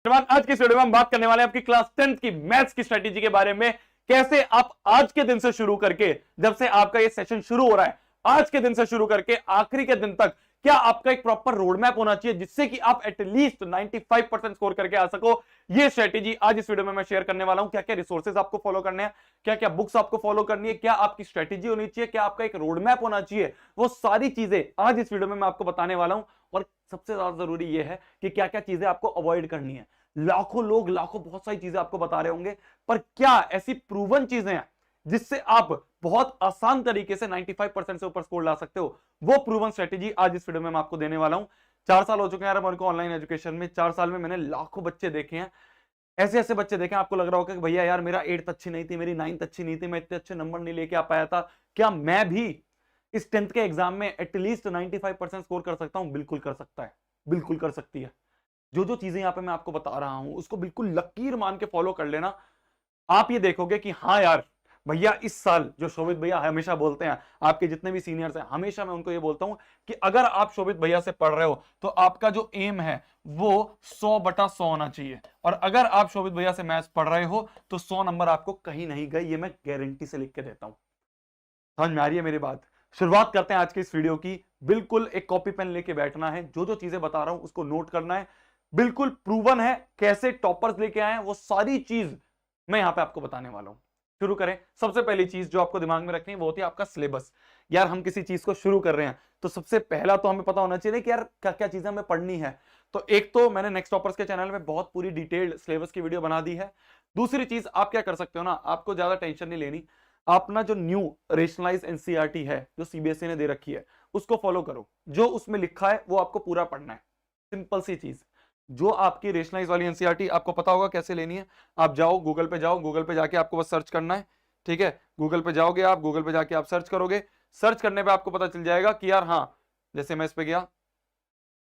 आज की वीडियो में हम बात करने वाले हैं आपकी क्लास 10th की मैथ्स की स्ट्रेटेजी के बारे में। कैसे आप आज के दिन से शुरू करके, जब से आपका ये सेशन शुरू हो रहा है, आज के दिन से शुरू करके आखिरी के दिन तक क्या आपका एक प्रॉपर रोड मैप होना चाहिए जिससे कि आप एटलीस्ट 95% स्कोर करके आ सको। ये स्ट्रेटेजी आज इस वीडियो में मैं शेयर करने वाला हूं। क्या क्या रिसोर्सेज आपको फॉलो करने हैं, क्या क्या बुक्स आपको फॉलो करनी है, क्या आपकी स्ट्रेटेजी होनी चाहिए, क्या आपका एक रोड मैप होना चाहिए, वो सारी चीजें आज इस वीडियो में मैं आपको बताने वाला हूं। और सबसे ज्यादा जरूरी यह है कि क्या क्या चीजें आपको अवॉइड करनी है। लाखों लोग लाखों बहुत सारी चीजें आपको बता रहे होंगे, पर क्या ऐसी प्रूवन चीजें हैं जिससे आप बहुत आसान तरीके से 95% से ऊपर स्कोर ला सकते हो? वो प्रूवन स्ट्रेटेजी आज इस वीडियो में मैं आपको देने वाला हूं। 4 साल हो चुके हैं यार हमारे को ऑनलाइन एजुकेशन में। 4 साल में मैंने लाखों बच्चे देखे हैं, ऐसे ऐसे बच्चे देखे। आपको लग रहा होगा कि भैया यार मेरा 8th अच्छी नहीं थी, मेरी 9th अच्छी नहीं थी, मैं इतने अच्छे नंबर नहीं लेके आ पाया था। क्या मैं भी इस 10th के एग्जाम में एटलीस्ट 95% स्कोर कर सकता हूं? बिल्कुल कर सकता है, बिल्कुल कर सकती है। जो जो चीजें यहां पे मैं आपको बता रहा हूं उसको बिल्कुल लकीर मान के फॉलो कर लेना। आप ये देखोगे कि हाँ यार भैया, इस साल जो शोभित भैया हमेशा बोलते हैं, आपके जितने भी सीनियर्स हैं, हमेशा मैं उनको ये बोलता हूं कि अगर आप शोभित भैया से पढ़ रहे हो तो आपका जो एम है वो 100/100 होना चाहिए। और अगर आप शोभित भैया से मैथ्स पढ़ रहे हो तो 100 नंबर आपको कहीं नहीं गए, ये मैं गारंटी से लिख के देता हूं। समझ में आ रही है मेरी बात? शुरुआत करते हैं आज की इस वीडियो की। बिल्कुल एक कॉपी पेन लेके बैठना है, जो जो चीजें बता रहा हूं उसको नोट करना है। बिल्कुल प्रूवन है, कैसे टॉपर्स लेके आए हैं वो सारी चीज मैं यहां पे आपको बताने वाला हूं। शुरू करें। सबसे पहली चीज जो आपको दिमाग में रखनी है वो होती है आपका सिलेबस। यार हम किसी चीज को शुरू कर रहे हैं तो सबसे पहला तो हमें पता होना चाहिए कि यार क्या क्या चीजें हमें पढ़नी है। तो एक तो मैंने नेक्स्ट टॉपर्स के चैनल में बहुत पूरी डिटेल्ड सिलेबस की वीडियो बना दी है। दूसरी चीज आप क्या कर सकते हो ना, आपको ज्यादा टेंशन नहीं लेनी। आप ना जो न्यू रेशनलाइज एनसीईआरटी है जो सीबीएसई ने दे रखी है उसको फॉलो करो। जो उसमें लिखा है वो आपको पूरा पढ़ना है। सिंपल सी चीज। जो आपकी रेशनलाइज वाली एनसीईआरटी आपको पता होगा कैसे लेनी है। आप जाओ गूगल पे, जाओ गूगल पे जाके आपको बस सर्च करना है। ठीक है, गूगल पे जाओगे, आप गूगल पे जाके आप सर्च करोगे। सर्च करने पे आपको पता चल जाएगा कि यार हाँ, जैसे मैं इस पे गया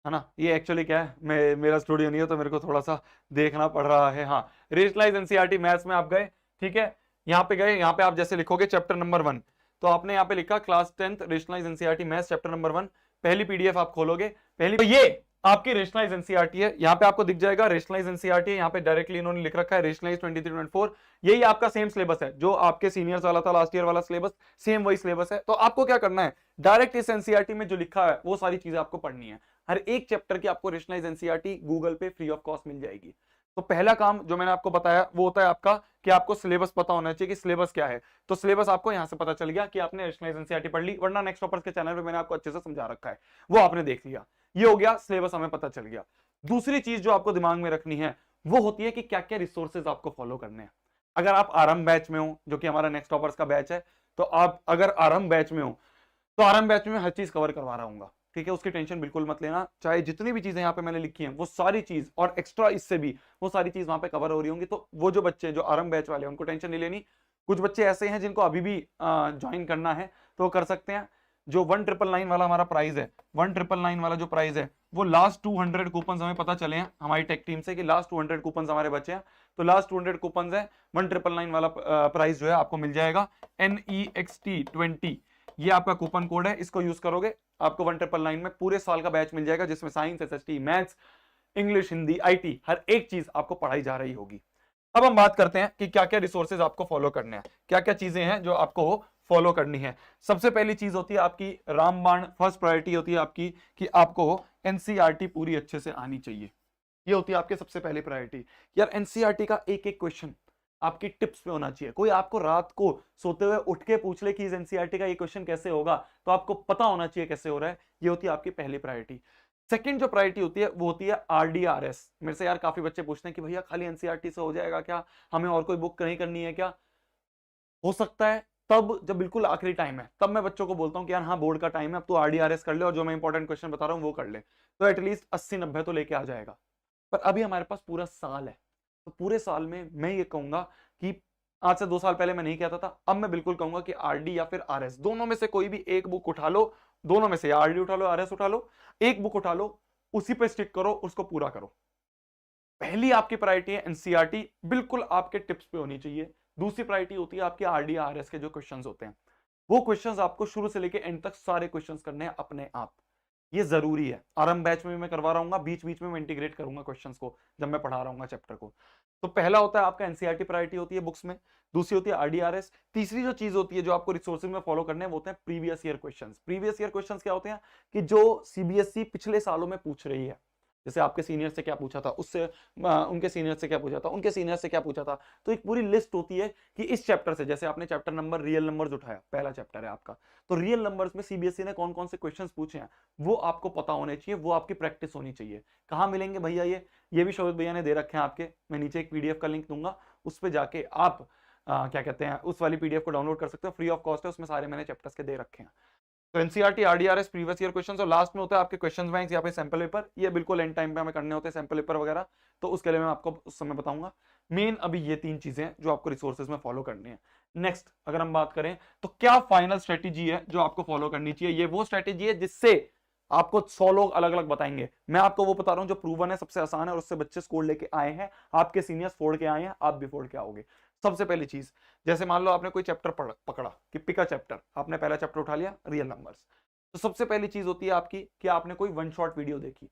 है ना, ये एक्चुअली क्या है, मेरा स्टूडियो नहीं है तो मेरे को थोड़ा सा देखना पड़ रहा है। हाँ, रेशनलाइज एनसीईआरटी मैथ्स में आप गए। ठीक है, यहाँ पे गए, यहाँ पे आप जैसे लिखोगे चैप्टर नंबर 1, तो आपने यहाँ पे लिखा class 10th rationalise NCERT maths chapter number 1। पहली पीडीएफ आप खोलोगे, पहली तो ये आपकी रेशनलाइज एनसीईआरटी है। यहाँ पे आपको दिख जाएगा रेशनलाइज एनसीईआरटी, यहाँ पे डायरेक्टली इन्होंने लिख रखा है रेशनलाइज 23-24। यही आपका सेम सिलेबस है जो आपके सीनियर्स वाला था, लास्ट ईयर वाला सिलेबस, सेम वही सिलेबस है। तो आपको क्या करना है, डायरेक्ट इस एनसीईआरटी में जो लिखा है वो सारी चीजें आपको पढ़नी है। हर एक चैप्टर की आपको रेशनलाइज एनसीईआरटी गूगल पे फ्री ऑफ कॉस्ट मिल जाएगी। तो पहला काम जो मैंने आपको बताया वो होता है आपका कि आपको सिलेबस पता होना चाहिए कि सिलेबस क्या है। तो सिलेबस आपको यहां से पता चल गया कि आपने रेशनलाइज एनसीईआरटी पढ़ ली, वरना नेक्स्ट टॉपर्स के चैनल पे मैंने आपको अच्छे से समझा रखा है, वो आपने देख लिया। ये हो गया, सिलेबस हमें पता चल गया। दूसरी चीज जो आपको दिमाग में रखनी है वो होती है कि क्या क्या रिसोर्सेज आपको फॉलो करने हैं। अगर आप आरंभ बैच में हो, जो कि हमारा नेक्स्ट टॉपर्स का बैच है, तो आप अगर आरंभ बैच में हो तो आरंभ बैच में हर चीज कवर करवा रहा हूँ। ठीक है, उसकी टेंशन बिल्कुल मत लेना। चाहे जितनी भी चीजें यहाँ पे मैंने लिखी हैं वो सारी चीज और एक्स्ट्रा इससे भी वो सारी चीज वहां पे कवर हो रही होंगी। तो वो जो बच्चे जो आरंभ बैच वाले हैं उनको टेंशन नहीं लेनी। कुछ बच्चे ऐसे हैं जिनको अभी भी ज्वाइन करना है तो वो कर सकते हैं। जो 1999 वाला हमारा प्राइस है, 1999 वाला जो प्राइस है, वो लास्ट 200 कूपन हमें पता चले हैं हमारी टेक टीम से कि लास्ट 200 कूपन हमारे बचे हैं। तो लास्ट 200 कूपन है, 1999 वाला प्राइस जो है आपको मिल जाएगा। NEXT20 ये आपका कूपन कोड है, इसको यूज करोगे आपको 1999 में पूरे साल का बैच मिल जाएगा, जिसमें science, SST, maths, English, Hindi, IT, हर एक चीज आपको पढ़ाई जा रही होगी। अब हम बात करते हैं कि क्या क्या रिसोर्सेज आपको फॉलो करने हैं, क्या क्या चीजें हैं जो आपको फॉलो करनी है। सबसे पहली चीज होती है आपकी रामबाण। फर्स्ट प्रायोरिटी होती है आपकी कि आपको एनसीईआरटी पूरी अच्छे से आनी चाहिए। ये होती है आपके सबसे पहली प्रायोरिटी। यार एनसीईआरटी का एक एक क्वेश्चन आपकी टिप्स पे होना चाहिए। कोई आपको रात को सोते हुए उठ के पूछ ले कि इस एनसीईआरटी का ये क्वेश्चन कैसे होगा, तो आपको पता होना चाहिए कैसे हो रहा है। ये होती है आपकी पहली प्रायोरिटी। सेकंड जो प्रायोरिटी होती है वो होती है आरडीआरएस। मेरे से यार काफी बच्चे पूछते हैं कि भैया खाली एनसीईआरटी से हो जाएगा क्या, हमें और कोई बुक नहीं करनी है क्या? हो सकता है तब जब बिल्कुल आखिरी टाइम है तब मैं बच्चों को बोलता हूँ कि यार हाँ बोर्ड का टाइम है, अब तू आरडीआरएस कर ले और जो मैं इंपॉर्टेंट क्वेश्चन बता रहा हूँ वो कर ले, तो एटलीस्ट 80-90 तो लेके आ जाएगा। पर अभी हमारे पास पूरा साल है, तो पूरे साल में मैं ये कहूंगा कि आज से 2 साल पहले मैं नहीं कहता था, अब मैं बिल्कुल कहूंगा कि आरडी या फिर आरएस, दोनों में से कोई भी एक बुक उठा लो। दोनों में से आरडी उठा लो, आरएस उठा लो, एक बुक उठा लो, उसी पे स्टिक करो, उसको पूरा करो। पहली आपकी प्रायोरिटी है एनसीईआरटी, बिल्कुल आपके टिप्स पे होनी चाहिए। दूसरी प्रायोरिटी होती है आपके आरडी आरएस के जो क्वेश्चंस होते हैं, वो क्वेश्चंस आपको शुरू से लेके एंड तक सारे क्वेश्चंस करने हैं अपने आप। ये जरूरी है। आरंभ बैच में भी मैं करवा रहा हूँ, बीच बीच में मैं इंटीग्रेट करूंगा क्वेश्चंस को जब मैं पढ़ा रहा हूँ चैप्टर को। तो पहला होता है आपका एनसीईआरटी प्रायोरिटी होती है बुक्स में, दूसरी होती है आरडीआरएस, तीसरी जो चीज होती है जो आपको रिसोर्सेज में फॉलो करने हैं वो होते हैं previous year questions. Previous year questions क्या होते हैं कि जो सीबीएसई पिछले सालों में पूछ रही है, जैसे आपके सीनियर से क्या पूछा था, उससे उनके सीनियर से क्या पूछा था, उनके सीनियर से क्या पूछा था। तो एक पूरी लिस्ट होती है कि इस चैप्टर से, जैसे आपने चैप्टर नंबर रियल नंबर्स उठाया, पहला चैप्टर है आपका, तो रियल नंबर्स में सीबीएसई ने कौन कौन से क्वेश्चंस पूछे हैं वो आपको पता होने चाहिए, वो आपकी प्रैक्टिस होनी चाहिए। कहाँ मिलेंगे भैया ये भी शोभित भैया ने दे रखे हैं आपके, मैं नीचे एक पीडीएफ का लिंक दूंगा, उस पर जाके आप क्या कहते हैं उस वाली पीडीएफ को डाउनलोड कर सकते हो, फ्री ऑफ कॉस्ट है, उसमें सारे मैंने चैप्टर्स के दे रखे हैं। तो एनसीईआरटी, आरडीआरएस, प्रीवियस ईयर क्वेश्चंस, और लास्ट में होता है आपके क्वेश्चन बैंक्स या फिर सैंपल पेपर। ये बिल्कुल एंड टाइम पे हमें करने होते हैं सैंपल पेपर वगैरह, तो उसके लिए मैं आपको उस समय बताऊंगा। मेन अभी ये 3 चीजें हैं जो आपको रिसोर्सेज में फॉलो करनी है। नेक्स्ट अगर हम बात करें तो क्या फाइनल स्ट्रेटेजी है जो आपको फॉलो करनी चाहिए। ये वो स्ट्रेटेजी है जिससे आपको 100 लोग अलग अलग बताएंगे, मैं आपको वो बता रहा हूं जो प्रूवन है, सबसे आसान है और उससे बच्चे स्कोर लेके आए हैं, आपके सीनियर्स फोड़ के आए हैं, आप भी फोड़ के आओगे। सबसे पहली चीज, जैसे मान लो आपने कोई चैप्टर पकड़ा कि पिका चैप्टर, आपने पहला चैप्टर उठा लिया रियल नंबर्स, तो सबसे पहली चीज होती है आपकी कि आपने कोई वन शॉट वीडियो देखी।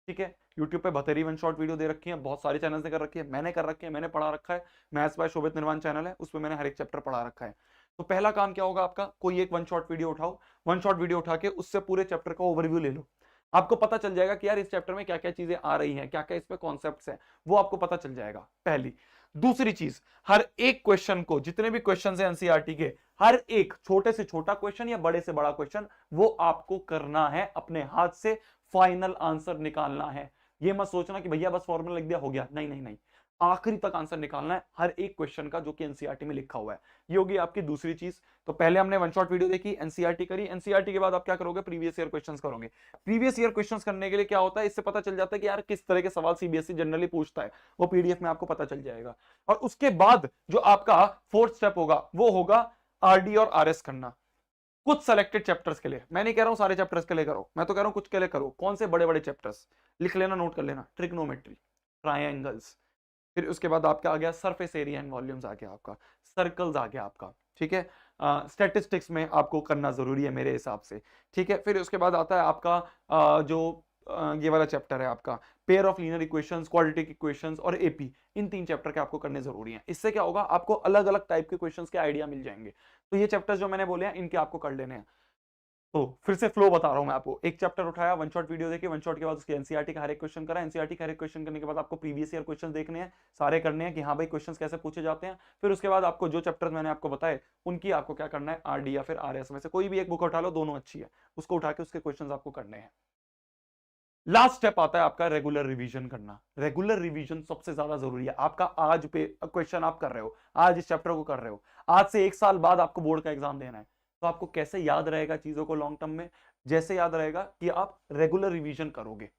ठीक है, यूट्यूब पे बतेरी वन शॉट वीडियो दे रखी है, बहुत सारे चैनल्स ने कर रखी है, मैंने कर रखी है, मैंने पढ़ा रखा है, मैथ्स बाय शोभित निर्वाण चैनल है, उसमें मैंने हर एक चैप्टर पढ़ा रखा है। तो पहला काम क्या होगा आपका, कोई एक वन शॉट वीडियो उठाओ, वन शॉट वीडियो उठा के उससे पूरे चैप्टर का ओवरव्यू ले लो। आपको पता चल जाएगा कि यार इस चैप्टर में क्या क्या चीजें आ रही हैं, क्या क्या इसमें कॉन्सेप्ट्स हैं, वो आपको पता चल जाएगा पहली। दूसरी चीज, हर एक क्वेश्चन को, जितने भी क्वेश्चन है एनसीईआरटी के, हर एक छोटे से छोटा क्वेश्चन या बड़े से बड़ा क्वेश्चन, वो आपको करना है अपने हाथ से, फाइनल आंसर निकालना है। ये मत सोचना कि भैया बस फॉर्मूला लिख दिया हो गया, नहीं नहीं नहीं, आखिरी तक आंसर निकालना है हर एक क्वेश्चन का जो कि एनसीईआरटी में लिखा हुआ है। ये होगी आपकी दूसरी चीज। तो पहले हमने वन शॉट वीडियो देखी, एनसीईआरटी करी, एनसीईआरटी के बाद आप क्या करोगे, प्रीवियस ईयर क्वेश्चंस करोगे। प्रीवियस ईयर क्वेश्चंस करने के लिए क्या होता है, इससे पता चल जाता है कि यार किस तरह के सवाल सीबीएसई जनरली पूछता है, वो पीडीएफ में आपको पता चल जाएगा। और उसके बाद जो आपका फोर्थ स्टेप होगा वो होगा आरडी और आरएस करना, कुछ सेलेक्टेड चैप्टर्स के लिए। मैं नहीं कह रहा हूं सारे चैप्टर्स के लिए करो, मैं तो कह रहा हूं कुछ के लिए करो। कौन से बड़े बड़े चैप्टर्स, लिख लेना, नोट कर लेना, ट्रिग्नोमेट्री, ट्रायंगल्स, फिर उसके बाद आपका आ गया सरफेस एरिया एंड वॉल्यूम्स, आ गया आपका सर्कल्स, आ गया आपका, ठीक है, स्टैटिस्टिक्स में आपको करना जरूरी है मेरे हिसाब से। ठीक है, फिर उसके बाद आता है आपका ये वाला चैप्टर है आपका pair of linear equations, quadratic equations और एपी। इन 3 चैप्टर के आपको करने जरूरी हैं। इससे क्या होगा, आपको अलग अलग टाइप के क्वेश्चंस के आइडिया मिल जाएंगे। तो ये चैप्टर्स जो मैंने बोले हैं इनके आपको कर लेने हैं। तो फिर से फ्लो बता रहा हूं मैं आपको, एक चैप्टर उठाया, वन शॉट वीडियो देखी, वन शॉट के बाद उसके एनसीईआरटी का हर एक क्वेश्चन करा, एनसीईआरटी का हर एक क्वेश्चन करने के बाद आपको प्रीवियस ईयर क्वेश्चन देखने हैं, सारे करने हैं कि हाँ भाई क्वेश्चंस कैसे पूछे जाते हैं। फिर उसके बाद आपको जो चैप्टर्स मैंने आपको बताए उनकी आपको क्या करना है, आरडी या फिर आरएस में से कोई भी एक बुक उठा लो, दोनों अच्छी है, उसको उठा के उसके क्वेश्चन आपको करने हैं। लास्ट स्टेप आता है आपका रेगुलर रिवीजन करना। रेगुलर रिवीजन सबसे ज्यादा जरूरी है आपका। आज पे क्वेश्चन आप कर रहे हो, आज इस चैप्टर को कर रहे हो, आज से 1 साल बाद आपको बोर्ड का एग्जाम देना है, तो आपको कैसे याद रहेगा चीजों को लॉन्ग टर्म में, जैसे याद रहेगा कि आप रेगुलर रिवीजन करोगे,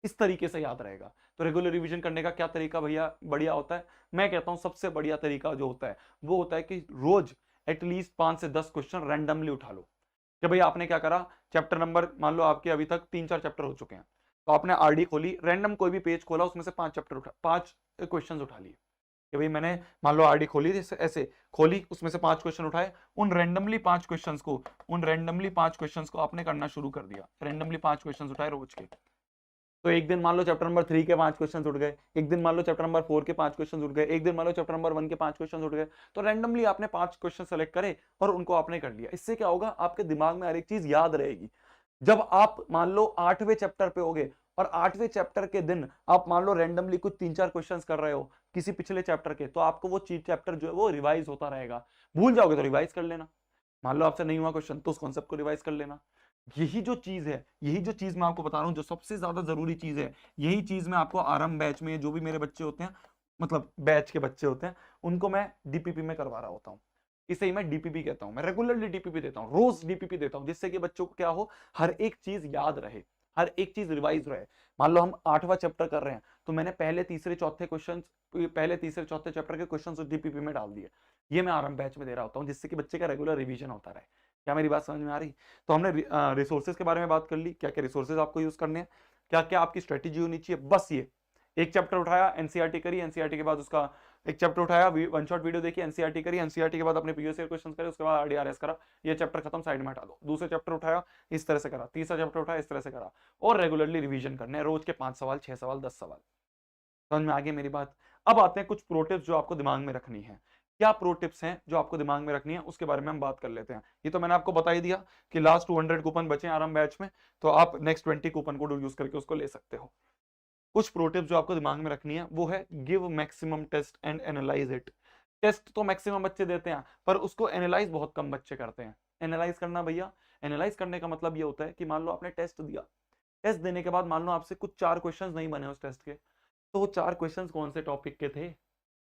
इस तरीके से याद रहेगा। तो रेगुलर रिवीजन करने का क्या तरीका भैया बढ़िया होता है, मैं कहता हूं सबसे बढ़िया तरीका जो होता है वो होता है कि रोज एटलीस्ट 5 से 10 क्वेश्चन रैंडमली उठा लो। कि भाई आपने क्या करा, चैप्टर नंबर मान लो आपके अभी तक 3-4 चैप्टर हो चुके हैं, तो आपने आरडी खोली, रैंडम कोई भी पेज खोला, उसमें से 5 क्वेश्चन उठा लिए। कि भाई मैंने मान लो आरडी खोली, ऐसे खोली, उसमें से 5 क्वेश्चन उठाए, उन रैंडमली 5 क्वेश्चंस को आपने करना शुरू कर दिया। रैंडमली 5 क्वेश्चन उठाए रोज के। तो एक दिन मान लो चैप्टर नंबर 3 के 5 क्वेश्चन उठ गए, एक दिन मान लो चैप्टर नंबर 4 के 5 क्वेश्चन उठ गए, एक दिन मान लो चैप्टर नंबर 1 के 5 क्वेश्चन उठ गए। तो रैंडमली आपने 5 क्वेश्चन सेलेक्ट करे और उनको आपने कर लिया। इससे क्या होगा, आपके दिमाग में हर एक चीज याद रहेगी। जब आप मान लो 8वें चैप्टर पे होगे और 8वें चैप्टर के दिन आप मान लो रैंडमली कुछ 3-4 क्वेश्चंस कर रहे हो किसी पिछले चैप्टर के, तो आपको वो चैप्टर जो है वो रिवाइज होता रहेगा। भूल जाओगे तो रिवाइज कर लेना, मान लो आपसे नहीं हुआ क्वेश्चन तो उस कॉन्सेप्ट को रिवाइज कर लेना। यही जो चीज है, यही जो चीज मैं आपको बता रहा हूं, जो सबसे ज्यादा जरूरी चीज है, यही चीज मैं आपको आरंभ बैच में, जो भी मेरे बच्चे होते हैं, मतलब बैच के बच्चे होते हैं, उनको मैं डीपीपी में करवा रहा होता हूँ। इसे ही मैं डीपीपी कहता हूं। मैं रेगुलरली डीपीपी देता हूं, रोज डीपीपी देता हूं, जिससे कि बच्चों को क्या हो, हर एक चीज याद रहे, हर एक चीज रिवाइज रहे। मान लो हम 8वां चैप्टर कर रहे हैं, तो मैंने पहले तीसरे चौथे चैप्टर के क्वेश्चन डीपीपी में डाल दिए। ये मैं आरंभ बैच में दे रहा होता हूँ, जिससे कि बच्चे का रेगुलर रिवीजन होता रहे। क्या मेरी बात समझ में आ रही? तो हमने रिसोर्सेज के बारे में बात कर ली, क्या क्या रिसोर्सेज आपको यूज करने हैं, क्या क्या आपकी स्ट्रेटेजी होनी चाहिए। बस ये एक चैप्टर उठाया, एनसीईआरटी करी, एनसीईआरटी के बाद उसका एक चैप्टर उठाया, वन शॉट वीडियो देखी, एनसीईआरटी करी, एनसीईआरटी के बाद अपने प्रीवियस ईयर क्वेश्चंस करे, उसके बाद आरडीआरएस करा, ये चैप्टर खत्म, साइड में हटा दो। दूसरे चैप्टर उठाया, इस तरह से करा, तीसरा चैप्टर उठाया, इस तरह से करा, और रेगुलरली रिवीजन करने, रोज के 5 सवाल, 6 सवाल, 10 सवाल। समझ में आ गई मेरी बात? अब आते हैं कुछ प्रो टिप्स जो आपको दिमाग में रखनी है। क्या प्रो टिप्स हैं जो आपको दिमाग में रखनी है, उसके बारे में हम बात कर लेते हैं। ये तो मैंने आपको बता ही दिया कि लास्ट 200 कूपन बचे आराम बैच में, तो आप नेक्स्ट 20 कूपन कोड यूज करके उसको ले सकते हो। कुछ प्रो टिप्स जो आपको दिमाग में रखनी है वो है give maximum test and analyse it. Test तो मैक्सिमम बच्चे देते हैं, पर उसको एनालाइज बहुत कम बच्चे करते हैं। एनालाइज करना भैया, एनालाइज करने का मतलब ये होता है कि मान लो आपने टेस्ट दिया, टेस्ट देने के बाद मान लो आपसे कुछ 4 क्वेश्चंस नहीं बने उस टेस्ट के, तो वो 4 क्वेश्चंस कौन से टॉपिक के थे,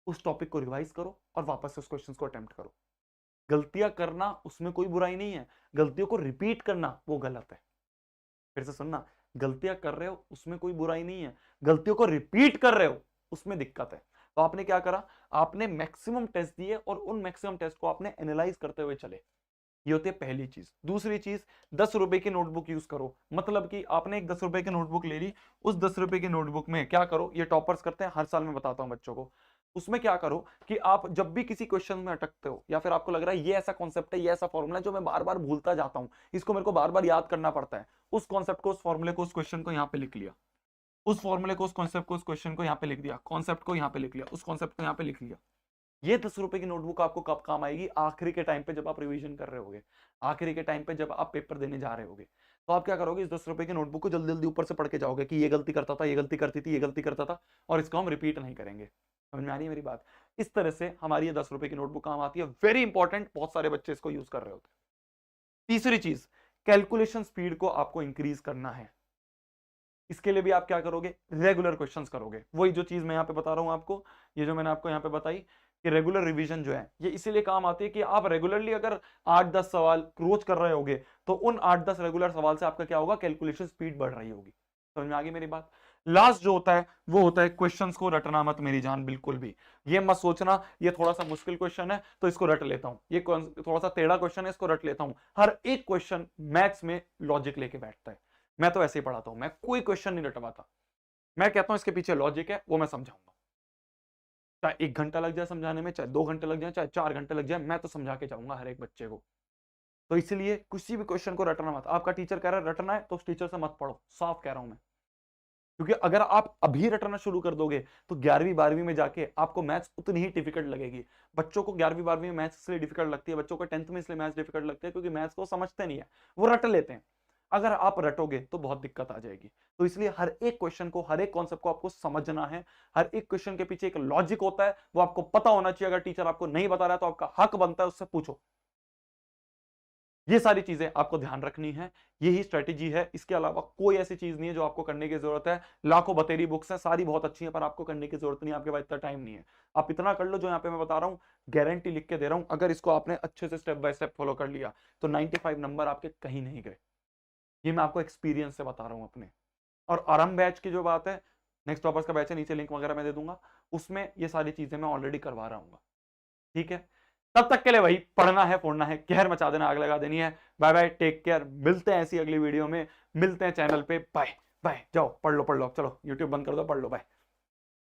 उस टॉपिक को रिवाइज करो और वापस से उस क्वेश्चंस को अटेम्प्ट करो। गलतियां करना उसमें कोई बुराई नहीं है, गलतियों को रिपीट करना वो गलत है। फिर से सुनना, गलतियां कर रहे हो उसमें कोई बुराई नहीं है, गलतियों को रिपीट कर रहे हो उसमें दिक्कत है। तो आपने क्या करा, आपने मैक्सिमम टेस्ट दिए और उन मैक्सिमम टेस्ट को आपने एनालाइज करते हुए चले। ये होती है पहली चीज। दूसरी चीज, 10 रुपए की नोटबुक यूज करो। मतलब कि आपने एक 10 रुपए की नोटबुक ले ली, उस 10 रुपए की नोटबुक में क्या करो, ये टॉपर्स करते हैं, हर साल मैं बताता हूं बच्चों को। उसमें क्या करो कि आप जब भी किसी क्वेश्चन में अटकते हो या फिर आपको लग रहा है ये ऐसा कॉन्सेप्ट है, ये ऐसा फॉर्मूला है जो मैं बार बार भूलता जाता हूं, इसको मेरे को बार बार याद करना पड़ता है, उस कॉन्सेप्ट को, उस फॉर्मूले को, उस क्वेश्चन को यहाँ पे लिख लिया, उस फॉर्मूले को, उस कॉन्सेप्ट को, उस क्वेश्चन को यहाँ पे लिख दिया, कॉन्सेप्ट को यहाँ पे लिख लिया, उस कॉन्सेप्ट को यहाँ पे लिख लिया। ये 10 रुपए की नोटबुक आपको कब काम आएगी? आखिरी के टाइम पे जब आप रिवीजन कर रहे होगे, आखिरी के टाइम पे जब आप पेपर देने जा रहे होगे, तो आप क्या करोगे, इस 10 रुपए की नोटबुक को जल्दी जल्दी ऊपर से पढ़ के जाओगे कि ये गलती करता था, ये गलती करती थी, ये गलती करता था, और इसको हम रिपीट नहीं करेंगे। समझ में आ रही है मेरी बात? इस तरह से हमारी ये 10 रुपए की नोटबुक काम आती है। वेरी इंपॉर्टेंट, बहुत सारे बच्चे इसको यूज कर रहे होते हैं। तीसरी चीज, कैलकुलेशन स्पीड को आपको इंक्रीज करना है। इसके लिए भी आप क्या करोगे, रेगुलर क्वेश्चंस करोगे। वही जो चीज मैं यहाँ पे बता रहा हूं आपको, ये जो मैंने आपको यहाँ पे बताई कि रेगुलर रिवीजन जो है ये इसीलिए काम आती है कि आप रेगुलरली अगर 8-10 सवाल रोज कर रहे होगे, तो उन 8-10 रेगुलर सवाल से आपका क्या होगा, कैलकुलेशन स्पीड बढ़ रही होगी। समझ में आ गई मेरी बात? लास्ट जो होता है वो होता है क्वेश्चंस को रटना मत मेरी जान, बिल्कुल भी ये मत सोचना ये थोड़ा सा मुश्किल क्वेश्चन है तो इसको रट लेता हूं, ये थोड़ा सा टेढ़ा क्वेश्चन है इसको रट लेता हूं। हर एक क्वेश्चन मैथ्स में लॉजिक लेके बैठता है। मैं तो ऐसे ही पढ़ाता हूं, मैं कोई क्वेश्चन नहीं रटवाता। मैं कहता हूं इसके पीछे लॉजिक है, वो मैं समझाऊंगा। चाहे 1 घंटा लग जाए समझाने में, चाहे 2 घंटे लग जाए, चाहे 4 घंटे लग जाए, मैं तो समझा के जाऊंगा हर एक बच्चे को। तो इसलिए किसी भी क्वेश्चन को रटना मत। आपका टीचर कह रहा है रटना है तो उस टीचर से मत पढ़ो, साफ कह रहा हूं मैं। क्योंकि अगर आप अभी रटना शुरू कर दोगे तो 11वीं 12वीं में जाके आपको मैथ्स उतनी ही डिफिकल्ट लगेगी। बच्चों को 11वीं 12वीं में मैथ्स इसलिए डिफिकल्ट लगती है, बच्चों को 10th में इसलिए मैथ्स डिफिकल्ट लगती है क्योंकि मैथ्स को समझते नहीं है, वो रट लेते हैं। अगर आप रटोगे तो बहुत दिक्कत आ जाएगी। तो इसलिए हर एक क्वेश्चन को, हर एक कॉन्सेप्ट को आपको समझना है। हर एक क्वेश्चन के पीछे एक लॉजिक होता है, वो आपको पता होना चाहिए। अगर टीचर आपको नहीं बता रहा है तो आपका हक बनता है उससे पूछो। ये सारी चीजें आपको ध्यान रखनी है, यही स्ट्रेटेजी है। इसके अलावा कोई ऐसी चीज नहीं है जो आपको करने की जरूरत है। लाखों बतेरी बुक्स हैं, सारी बहुत अच्छी हैं, पर आपको करने की जरूरत नहीं है, आपके पास इतना टाइम नहीं है। आप इतना कर लो जो यहाँ पे मैं बता रहा हूँ, गारंटी लिख के दे रहा हूं। अगर इसको आपने अच्छे से स्टेप बाय स्टेप फॉलो कर लिया तो 95 नंबर आपके कहीं नहीं गए। ये मैं आपको एक्सपीरियंस से बता रहा हूं अपने। और आरंभ बैच की जो बात है, नेक्स्ट टॉपर्स का बैच है, नीचे लिंक वगैरह मैं दे दूंगा, उसमें ये सारी चीजें मैं ऑलरेडी करवा रहा हूँ। ठीक है, तब तक के लिए वही पढ़ना है, फोड़ना है, कहर मचा देना, आग लगा देनी है। बाय बाय, टेक केयर, मिलते हैं ऐसी अगली वीडियो में, मिलते हैं चैनल पे। बाय बाय, जाओ पढ़ लो, चलो यूट्यूब बंद कर दो, पढ़ लो, बाय।